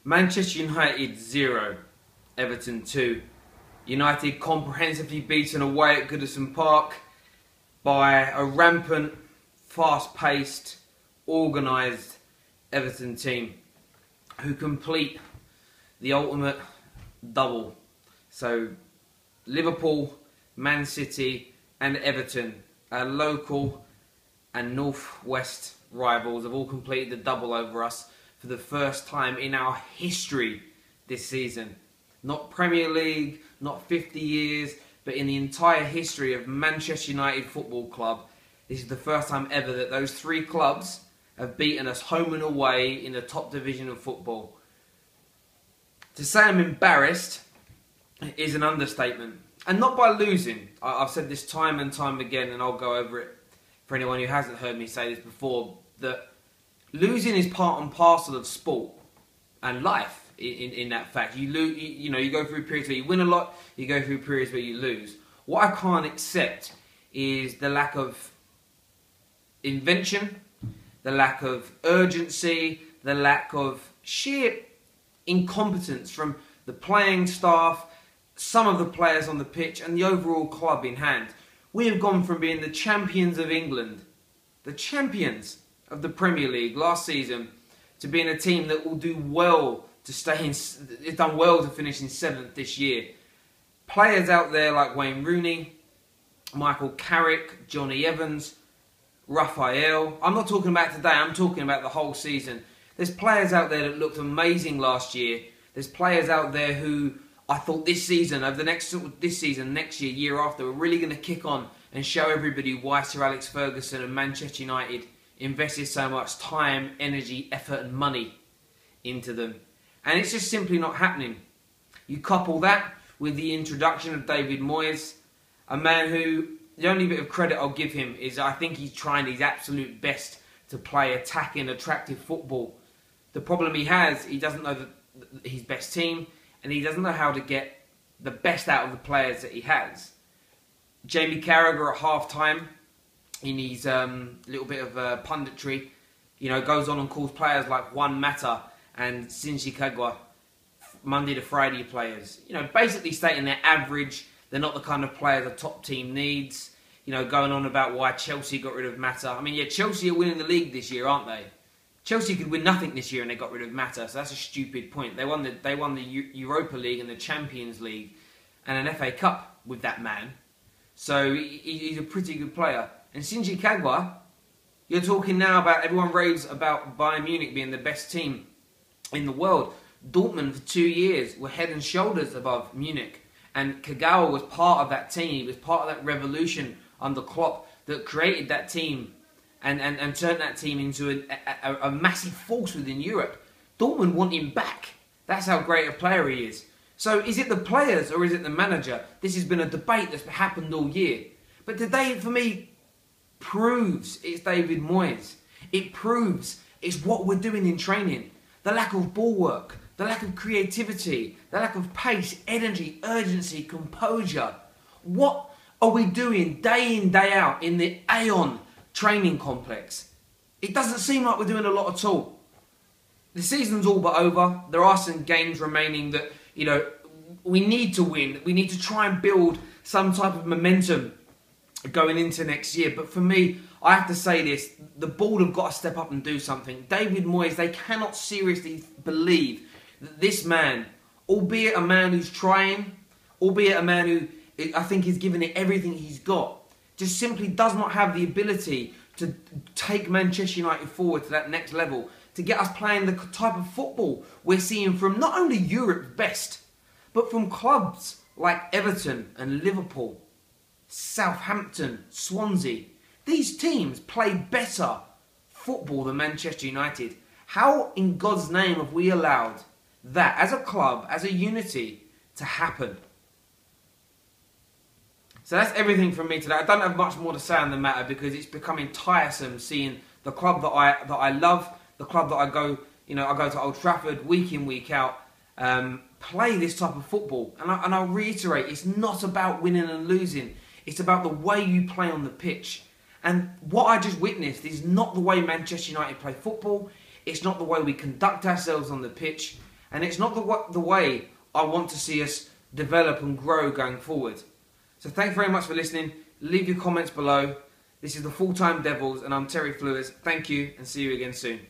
Manchester United 0, Everton 2. United comprehensively beaten away at Goodison Park by a rampant, fast-paced, organised Everton team who complete the ultimate double. So Liverpool, Man City and Everton, our local and northwest rivals, have all completed the double over us for the first time in our history this season. Not Premier League, not 50 years, but in the entire history of Manchester United Football Club, this is the first time ever that those three clubs have beaten us home and away in the top division of football. To say I'm embarrassed is an understatement. And not by losing. I've said this time and time again, and I'll go over it for anyone who hasn't heard me say this before, that losing is part and parcel of sport and life in that fact. You lose, you go through periods where you win a lot, you go through periods where you lose. What I can't accept is the lack of invention, the lack of urgency, the lack of sheer incompetence from the playing staff, some of the players on the pitch and the overall club in hand. We have gone from being the champions of England, the champions of the Premier League last season, to being a team that will do well to stay in, it's done well to finish in 7th this year. Players out there like Wayne Rooney, Michael Carrick, Johnny Evans, Raphael. I'm not talking about today, I'm talking about the whole season. There's players out there that looked amazing last year. There's players out there who I thought this season, next year, year after, we're really going to kick on and show everybody why Sir Alex Ferguson and Manchester United invested so much time, energy, effort and money into them. And it's just simply not happening. You couple that with the introduction of David Moyes, a man who, the only bit of credit I'll give him is I think he's trying his absolute best to play attacking, attractive football. The problem he has, he doesn't know his best team, and he doesn't know how to get the best out of the players that he has. Jamie Carragher at half-time, in his little bit of punditry, goes on and calls players like Juan Mata and Shinji Kagawa Monday to Friday players. Basically stating they're average, they're not the kind of players a top team needs. Going on about why Chelsea got rid of Mata. I mean, yeah, Chelsea are winning the league this year, aren't they? Chelsea could win nothing this year and they got rid of Mata, so that's a stupid point. They won the Europa League and the Champions League and an FA Cup with that man. So he's a pretty good player. And Shinji Kagawa, you're talking now about, everyone raves about Bayern Munich being the best team in the world. Dortmund for 2 years were head and shoulders above Munich. And Kagawa was part of that team. He was part of that revolution under Klopp that created that team and turned that team into a massive force within Europe. Dortmund want him back. That's how great a player he is. So is it the players or is it the manager? This has been a debate that's happened all year. But today, for me, proves it's David Moyes. It proves it's what we're doing in training. The lack of ball work, the lack of creativity, the lack of pace, energy, urgency, composure. What are we doing day in, day out in the Aeon training complex? It doesn't seem like we're doing a lot at all. The season's all but over. There are some games remaining that, we need to win. We need to try and build some type of momentum going into next year. But for me, I have to say this, the board have got to step up and do something. David Moyes, they cannot seriously believe that this man, albeit a man who's trying, albeit a man who I think is giving it everything he's got, just simply does not have the ability to take Manchester United forward to that next level, to get us playing the type of football we're seeing from not only Europe's best, but from clubs like Everton and Liverpool, Southampton, Swansea. These teams play better football than Manchester United. How in God's name have we allowed that as a club, as a unity, to happen? So that's everything from me today. I don't have much more to say on the matter because it's becoming tiresome seeing the club that I love, the club that I go to Old Trafford week in, week out, play this type of football. And I'll reiterate, it's not about winning and losing. It's about the way you play on the pitch. And what I just witnessed is not the way Manchester United play football. It's not the way we conduct ourselves on the pitch. And it's not the way I want to see us develop and grow going forward. So thanks very much for listening. Leave your comments below. This is the Full Time Devils, and I'm Terry Flewers. Thank you, and see you again soon.